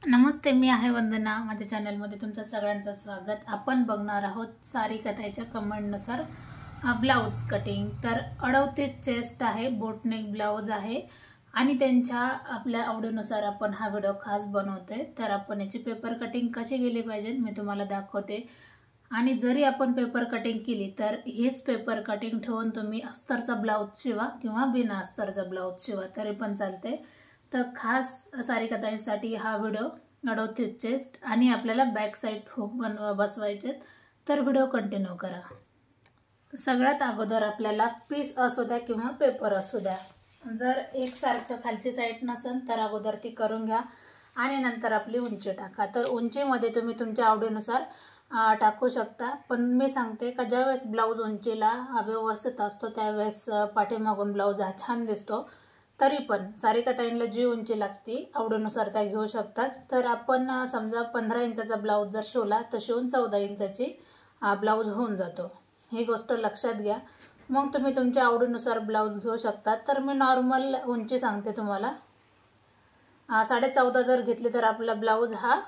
नमस्ते, मी आहे वंदना. माझ्या चॅनलमध्ये तुमचं सगळ्यांचं स्वागत. आपण बघणार आहोत सारी कथाईच्या कमेंटनुसार ब्लाऊज कटिंग. तर 38 चेस्ट आहे, बोटनेक ब्लाऊज आहे आणि त्यांच्या आपल्या आवडीनुसार आपण हा व्हिडिओ खास बनवतोय. तर आपण याची पेपर कटिंग कशी केली पाहिजे मी तुम्हाला दाखवते. आणि जरी आपण पेपर कटिंग केली तर हेच पेपर कटिंग ठेवून तुम्ही अस्तरचा ब्लाऊज शिवा किंवा बिना अस्तरचा ब्लाऊज शिवा तरी पण चालते. तर खास सारी कथांसाठी हा व्हिडिओ 38 चेस्ट आणि आपल्याला बॅक साइड हुक बसवायचे. तर व्हिडिओ कंटिन्यू करा. सगळ्यात अगोदर आपल्याला पीस असू द्या किंवा पेपर असू द्या, जर एकसारखं खालची साईड नसेल तर अगोदर ती करून घ्या आणि नंतर आपली उंची टाका. तर उंचीमध्ये तुम्ही तुमच्या आवडीनुसार टाकू शकता, पण मी सांगते का ज्यावेळेस ब्लाऊज उंचीला व्यवस्थित असतो त्यावेळेस पाठीमागून ब्लाऊज हा छान दिसतो. तरी पण सारी कथाईंना जी उंची लागते आवडीनुसार त्या घेऊ शकतात. तर आपण समजा 15 इंचाचा ब्लाऊज जर शिवला तर शिवून 14 इंचाची ब्लाऊज होऊन जातो. ही गोष्ट लक्षात घ्या. मग तुम्ही तुमच्या आवडीनुसार ब्लाऊज घेऊ शकता. तर मी नॉर्मल उंची सांगते तुम्हाला. 14.5 जर घेतली तर आपला ब्लाऊज हा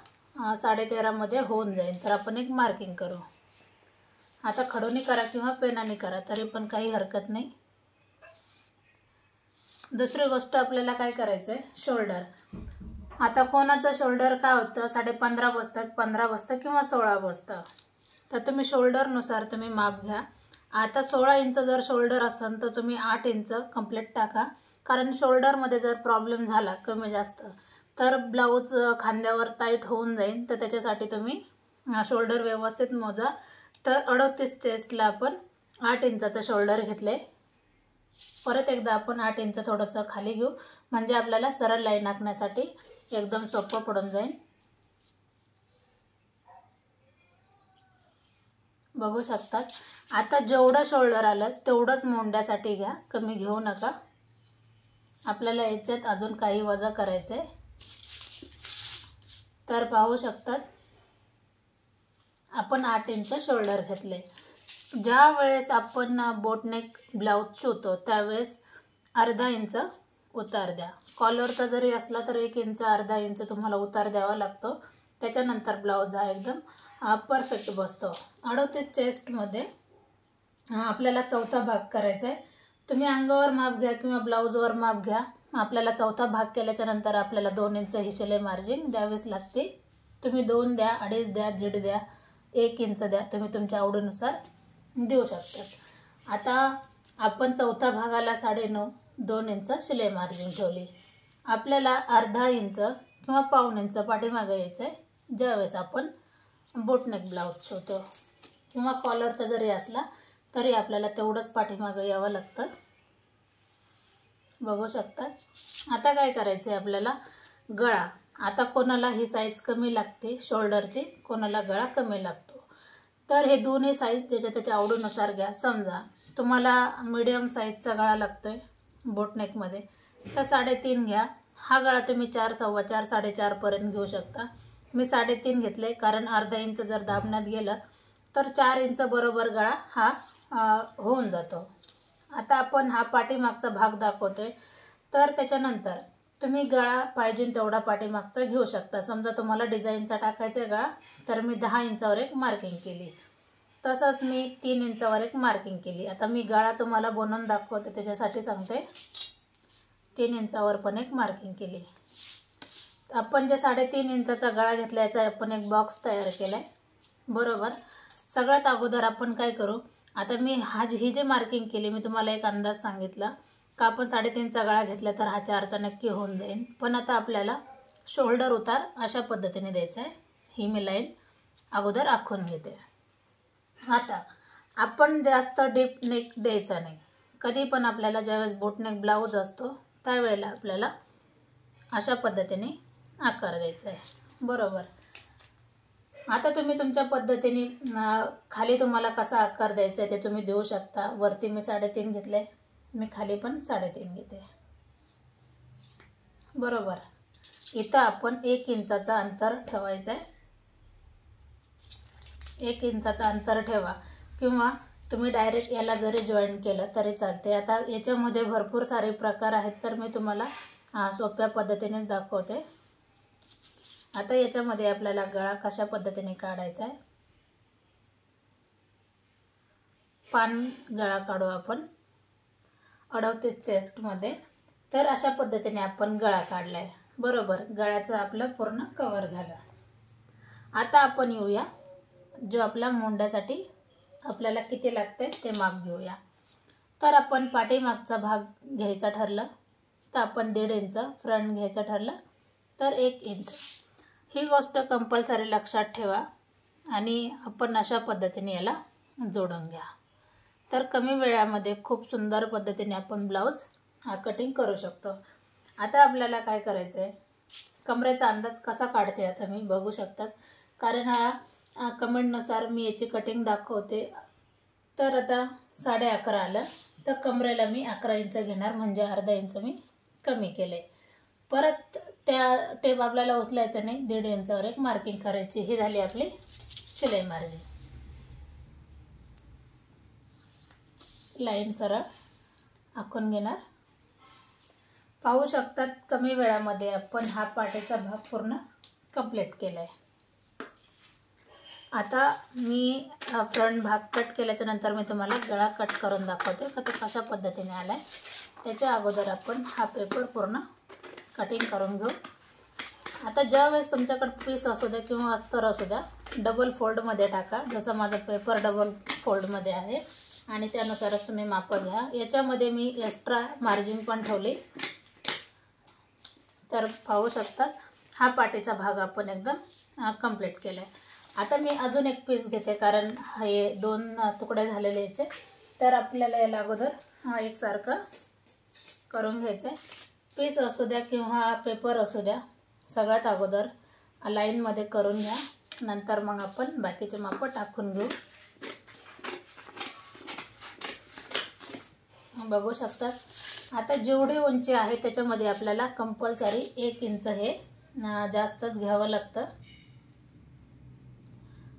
13.5 मध्ये होऊन जाईल. तर आपण एक मार्किंग करू. आता खडूनी करा किंवा पेनाने करा तरी पण काही हरकत नाही. दुसरी गोष्ट आपल्याला काय करायचं आहे, शोल्डर. आता कोणाचं शोल्डर काय होतं 15.5 बसतं, 15 बसतं किंवा 16 बसतं. तर तुम्ही शोल्डरनुसार तुम्ही माप घ्या. आता 16 इंच जर शोल्डर असेल तर तुम्ही 8 इंच कंप्लीट टाका. कारण शोल्डरमध्ये जर प्रॉब्लेम झाला कमी जास्त तर ब्लाऊज खांद्यावर टाईट होऊन जाईल. तर त्याच्यासाठी तुम्ही शोल्डर व्यवस्थित मोजा. तर 38 चेस्टला आपण 8 इंचाचं शोल्डर घेतले. परत एकदा आपण 8 इंच थोडंसं खाली घेऊ म्हणजे आपल्याला सरळ लाईन आखण्यासाठी एकदम सोपं पडून जाईल. बघू शकतात. आता जेवढं शोल्डर आलं तेवढंच मोंड्यासाठी घ्या, कमी घेऊ नका. आपल्याला याच्यात अजून काही वजा करायचं आहे. तर पाहू शकतात आपण 8 इंच शोल्डर घेतले. ज्या वेळेस आपण बोटनेक ब्लाऊज शिवतो त्यावेळेस अर्धा इंच उतार द्या. कॉलरचा जरी असला तर 1 इंच अर्धा इंच तुम्हाला उतार द्यावा लागतो. त्याच्यानंतर ब्लाऊज हा एकदम परफेक्ट बसतो. 38 चेस्टमध्ये आपल्याला चौथा भाग करायचा आहे. तुम्ही अंगावर माप घ्या किंवा ब्लाऊजवर माप घ्या. आपल्याला चौथा भाग केल्याच्या नंतर आपल्याला 2 इंच ही शिलाई मार्जिन द्यावीच लागते. तुम्ही 2 द्या, 2.5 द्या, 1.5 द्या, 1 इंच द्या, तुम्ही तुमच्या आवडीनुसार देऊ शकतात. आता आपण चौथा भागाला 9.5 2 इंच शिलाई मार्जिन ठेवली. आपल्याला अर्धा इंच किंवा पाऊण इंच पाठीमागे यायचं आहे ज्यावेळेस आपण बोटनेक ब्लाऊज शिवतो. किंवा कॉलरचा जरी असला तरी आपल्याला तेवढंच पाठीमागे यावं लागतं. बघू शकतात. आता काय करायचं आहे आपल्याला, गळा. आता कोणाला ही साईज कमी लागते शोल्डरची, कोणाला गळा कमी लागतो. तर हे दोन्ही साईज ज्याच्या त्याच्या आवडीनुसार घ्या. समजा तुम्हाला मीडियम साईजचा गळा लागतोय बोटनेकमध्ये तर 3.5 घ्या. हा गळा तुम्ही 4, 4.25, 4.5 पर्यंत घेऊ शकता. मी 3.5 घेतले कारण अर्धा इंच जर दाबण्यात गेलं तर 4 इंच बरोबर गळा हा होऊन जातो. आता आपण हा पाठीमागचा भाग दाखवतोय. तर त्याच्यानंतर तुम्ही गळा पाहिजे तेवढा पाठीमागचा घेऊ शकता. समजा तुम्हाला डिझाईनचा टाकायचा आहे गळा तर मी 10 इंचावर एक मार्किंग केली. तसंच मी 3 इंचावर एक मार्किंग केली. आता मी गळा तुम्हाला बनवून दाखवते त्याच्यासाठी सांगते. 3 इंचावर पण एक मार्किंग केली. आपण जे 3.5 इंचाचा गळा घेतला याचा आपण एक बॉक्स तयार केलाय. बरोबर. सगळ्यात अगोदर आपण काय करू, आता मी ही जे मार्किंग केली मी तुम्हाला एक अंदाज सांगितला का आपण 3.5चा गळा घेतला तर हा 4चा नक्की होऊन जाईल. पण आता आपल्याला शोल्डर उतार अशा पद्धतीने द्यायचा आहे. ही मी लाईन अगोदर आखून घेते. आता आपण जास्त डीप नेक द्यायचा नाही. कधी पण आपल्याला ज्यावेळेस बोटनेक ब्लाऊज असतो त्यावेळेला आपल्याला अशा पद्धतीने आकार द्यायचा आहे. बरोबर. आता तुम्ही तुमच्या पद्धतीने खाली तुम्हाला कसा आकार द्यायचा आहे ते तुम्ही देऊ शकता. वरती मी 3.5 घेतले, मी खाली पण 3.5 घेते. बरोबर. इथं आपण 1 इंचाचा अंतर ठेवायचं आहे. 1 इंचाचा अंतर ठेवा किंवा तुम्ही डायरेक्ट याला जरी जॉईन केलं तरी चालते. आता याच्यामध्ये भरपूर सारे प्रकार आहेत तर मी तुम्हाला सोप्या पद्धतीनेच दाखवते. आता याच्यामध्ये आपल्याला गळा कशा पद्धतीने काढायचा आहे, पान गळा काढू आपण 38 चेस्टमध्ये. तर अशा पद्धतीने आपण गळा काढलाय, बरोबर. गळ्याचं आपलं पूर्ण कव्हर झालं. आता आपण येऊया जो आपला मुंड्यासाठी आपल्याला किती लागते ते माप घेऊया. तर आपण पाठीमागचा भाग घ्यायचा ठरलं तर आपण 1.5 इंच, फ्रंट घ्यायचं ठरलं तर 1 इंच. ही गोष्ट कंपल्सरी लक्षात ठेवा आणि आपण अशा पद्धतीने याला जोडून घ्या. तर कमी वेळामध्ये खूप सुंदर पद्धतीने आपण ब्लाऊज कटिंग करू शकतो. आता आपल्याला काय करायचं आहे, कमरेचा अंदाज कसा काढते आता मी बघू शकतात, कारण हा कमेंटनुसार मी याची कटिंग दाखवते. तर आता 11.5 आलं तर कमरेला मी 11 इंच घेणार, म्हणजे अर्धा इंच मी कमी केले. परत त्या टेप आपल्याला उचलायचं नाही, 1.5 इंचावर एक मार्किंग करायची. ही झाली आपली शिलाई मार्जिन. लाईन सरळ आखून घेणार. पाहू शकतात कमी वेळामध्ये आपण हा पाठीचा भाग पूर्ण कंप्लीट केला आहे. आता मी फ्रंट भाग कट केल्याच्या नंतर मी तुम्हाला गळा कट करून दाखवते का तो कशा पद्धतीने आला आहे. त्याच्या अगोदर आपण हा पेपर पूर्ण कटिंग करून घेऊ. आता ज्यावेळेस तुमच्याकडे पीस असू द्या किंवा अस्तर असू द्या, डबल फोल्डमध्ये टाका. जसं माझा पेपर डबल फोल्डमध्ये आहे आणि त्यानुसारच तुम्ही मापं घ्या. याच्यामध्ये मी एक्स्ट्रा मार्जिन पण ठेवली. तर पाहू शकतात हा पाठीचा भाग आपण एकदम कंप्लीट केला आहे. आता मी अजून एक पीस घेते, कारण हे 2 तुकडे झालेले याचे. तर आपल्याला याला अगोदर एकसारखं करून घ्यायचं आहे. पीस असू द्या किंवा पेपर असू द्या, सगळ्यात अगोदर लाईनमध्ये करून घ्या. नंतर मग आपण बाकीचे मापं टाकून घेऊ. बघू शकतात आता जेवढी उंची आहे त्याच्यामध्ये आपल्याला कंपल्सरी 1 इंच हे जास्तच घ्यावं लागतं.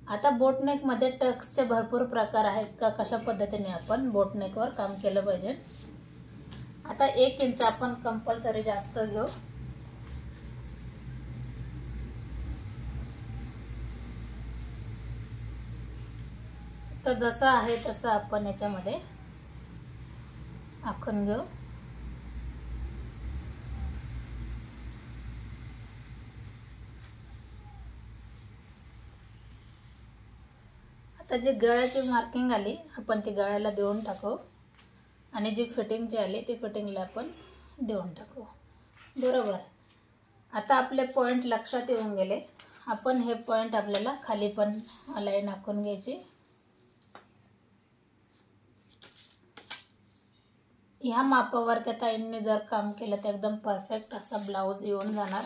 आता बोटनेकमध्ये टक्सचे भरपूर प्रकार आहेत का कशा पद्धतीने आपण बोटनेकवर काम केलं पाहिजे. आता 1 इंच आपण कंपल्सरी जास्त घेऊ. तर जसं आहे तसं आपण याच्यामध्ये आखून घेऊ. आता जी गळ्याची मार्किंग आली आपण ती गळ्याला देऊन टाकू आणि जी फिटिंगची आली ती फिटिंगला आपण देऊन टाकू, बरोबर. आता आपले पॉईंट लक्षात येऊन गेले. आपण हे पॉईंट आपल्याला खाली पण लाईन आखून घ्यायची. ह्या मापावर त्या ताईंनी जर काम केलं तर एकदम परफेक्ट असा ब्लाऊज येऊन जाणार.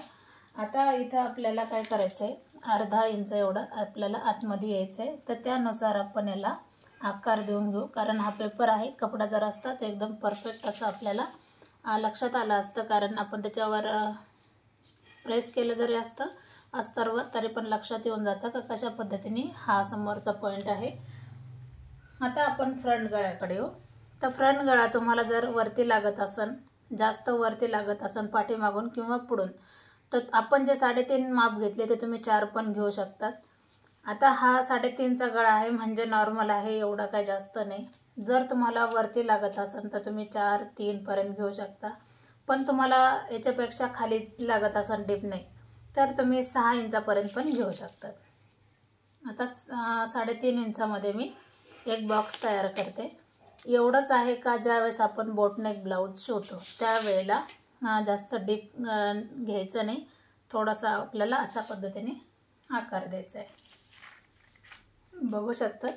आता इथं आपल्याला काय करायचं आहे, अर्धा इंच एवढं आपल्याला आतमध्ये यायचं आहे. तर त्यानुसार आपण याला आकार देऊन घेऊ, कारण हा पेपर आहे. कपडा जर असता तर एकदम परफेक्ट असं आपल्याला लक्षात आलं असतं, कारण आपण त्याच्यावर प्रेस केलं जरी असतं अस्तरवर तरी पण लक्षात येऊन जातं का कशा पद्धतीने हा समोरचा पॉईंट आहे. आता आपण फ्रंट गळ्याकडे येऊ. तर फ्रंट गळा तुम्हाला जर वरती लागत असन, जास्त वरती लागत असन पाठीमागून किंवा पुढून, तर आपण जे 3.5 माप घेतले ते तुम्ही 4 पण घेऊ शकतात. आता हा 3.5चा गळा आहे म्हणजे नॉर्मल आहे, एवढा काय जास्त नाही. जर तुम्हाला वरती लागत असेल तर तुम्ही 4-3 पर्यंत घेऊ शकता. पण तुम्हाला याच्यापेक्षा खाली लागत असेल डीप नाही तर तुम्ही 6 इंचापर्यंत पण घेऊ शकतात. आता 3.5 इंचामध्ये मी एक बॉक्स तयार करते. एवढंच आहे का ज्यावेळेस आपण बोटनेक ब्लाऊज शिवतो त्यावेळेला जास्त डीप घ्यायचं नाही, थोडासा आपल्याला अशा पद्धतीने आकार द्यायचा आहे. बघू शकता.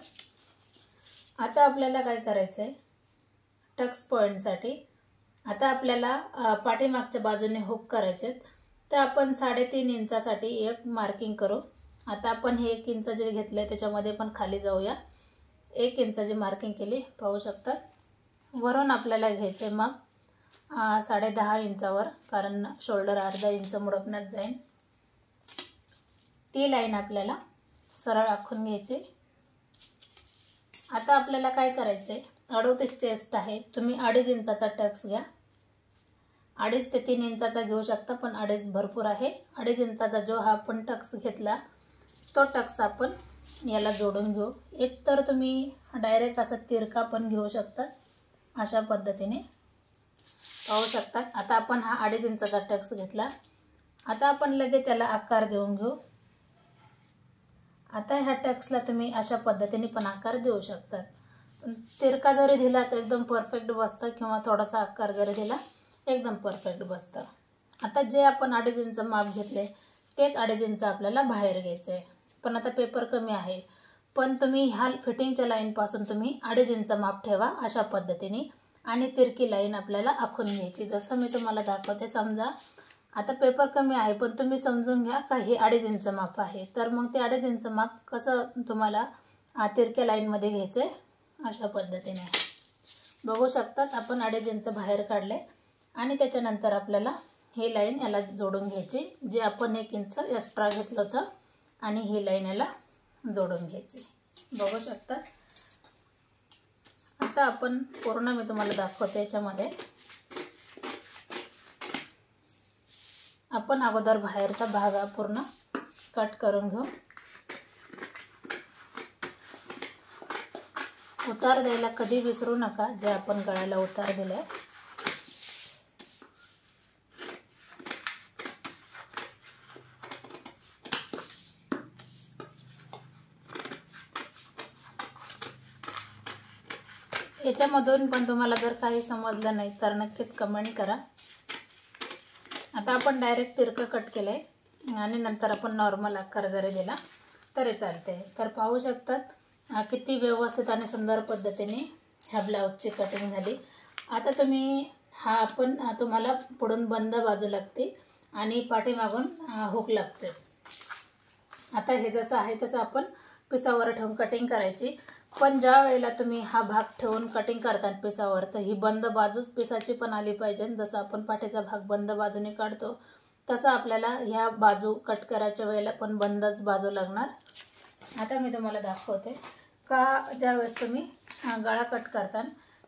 आता आपल्याला काय करायचं आहे, टक्स पॉईंटसाठी आता आपल्याला पाठीमागच्या बाजूने हुक करायचे. तर आपण 3.5 इंचासाठी एक मार्किंग करू. आता आपण हे 1 इंच जे घेतले त्याच्यामध्ये पण खाली जाऊया. 1 इंचाची मार्किंग केली, पाहू शकतात. वरून आपल्याला घ्यायचे मग 10.5 इंचावर, कारण शोल्डर अर्धा इंच मुडपण्यात जाईल. ती लाईन आपल्याला सरळ आखून घ्यायची. आता आपल्याला काय करायचं आहे, 38 चेस्ट आहे, तुम्ही 2.5 इंचाचा टक्स घ्या. 2.5 ते 3 इंचाचा घेऊ शकता, पण 2.5 भरपूर आहे. 2.5 इंचाचा जो हा आपण टक्स घेतला तो टक्स आपण याला जोडून घेऊ. एक तर तुम्ही डायरेक्ट असा तिरका पण घेऊ शकता, अशा पद्धतीने पाहू शकता. आता आपण हा 2.5 इंचाचा टक्स घेतला. आता आपण लगेच याला आकार देऊन घेऊ. आता ह्या टक्सला तुम्ही अशा पद्धतीने पण आकार देऊ शकता. तिरका जरी दिला तर एकदम परफेक्ट बसतं, किंवा थोडासा आकार जरी दिला एकदम परफेक्ट बसतं. आता जे आपण 2.5 इंच माप घेतले तेच 2.5 इंच आपल्याला बाहेर घ्यायचं आहे. पण आता पेपर कमी आहे, पण तुम्ही ह्या फिटिंगच्या लाईनपासून तुम्ही 2.5 इंच माप ठेवा अशा पद्धतीने, आणि तिरकी लाईन आपल्याला आखून घ्यायची. जसं मी तुम्हाला दाखवते. समजा आता पेपर कमी आहे, पण तुम्ही समजून घ्या का हे 2.5 इंच माप आहे, तर मग ते 2.5 इंच माप कसं तुम्हाला तिरक्या लाईनमध्ये घ्यायचं आहे अशा पद्धतीने. बघू शकतात आपण 2.5 इंच बाहेर काढले, आणि त्याच्यानंतर आपल्याला हे लाईन याला जोडून घ्यायची, जे आपण 1 इंच एक्स्ट्रा घेतलं होतं, आणि ही लाईन याला जोडून घ्यायची. बघू शकतात. आता आपण पूर्ण मी तुम्हाला दाखवते. याच्यामध्ये आपण अगोदर बाहेरचा भाग पूर्ण कट करून घेऊ. उतार द्यायला कधी विसरू नका, जे आपण गळ्याला उतार दिलाय. याच्यामधून पण तुम्हाला जर काही समजलं नाही तर नक्कीच कमेंट करा. आता आपण डायरेक्ट तिरकं कट केलंय, आणि नंतर आपण नॉर्मल आकार जरी दिला तरी चालते. तर पाहू शकतात किती व्यवस्थित आणि सुंदर पद्धतीने ह्या ब्लाऊजची कटिंग झाली. आता तुम्ही आपण तुम्हाला पुढून बंद बाजू लागते आणि पाठीमागून हुक लागते. आता हे जसं आहे तसं आपण पिसावर ठेवून कटिंग करायची. पण ज्या वेळेला तुम्ही हा भाग ठेवून कटिंग करतात पिसावर, तर ही बंद बाजूच पिसाची पण आली पाहिजे. जसं आपण पाठीचा भाग बंद बाजूने काढतो तसं आपल्याला ह्या बाजू कट करायच्या वेळेला पण बंदच बाजू लागणार. आता मी तुम्हाला दाखवते का ज्यावेळेस तुम्ही गळा कट करता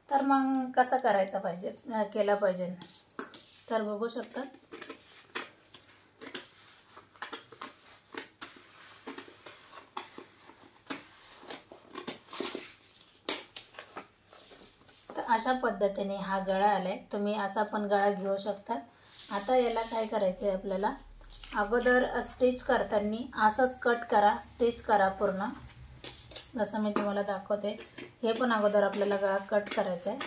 तर मग कसा करायचा पाहिजे केला पाहिजे. तर बघू शकता. अशा पद्धतीने हा गळा आलाय. तुम्ही असा पण गळा घेऊ शकता. आता याला काय करायचं आहे आपल्याला, अगोदर स्टिच करताना असंच कट करा, स्टिच करा पूर्ण, जसं मी तुम्हाला दाखवते. हे पण अगोदर आपल्याला गळा कट करायचा आहे.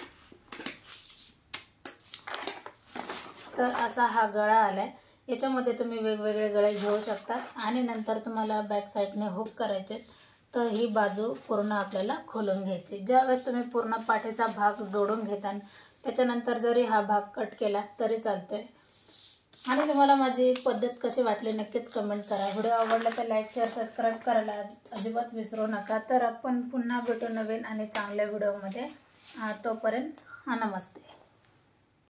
तर असा हा गळा आलाय. याच्यामध्ये तुम्ही वेगवेगळे गळे घेऊ शकता, आणि नंतर तुम्हाला बॅक साईडने हुक करायचे. तर ही बाजू पूर्ण आपल्याला खोलून घ्यायची. ज्यावेळेस तुम्ही पूर्ण पाठीचा भाग जोडून घेता त्याच्यानंतर जरी हा भाग कट केला तरी चालतोय. आणि तुम्हाला माझी पद्धत कशी वाटली नक्कीच कमेंट करा. व्हिडिओ आवडला तर लाईक, शेअर, सबस्क्राईब करायला अजिबात विसरू नका. तर आपण पुन्हा भेटू नवीन आणि चांगल्या व्हिडिओमध्ये. तोपर्यंत नमस्ते.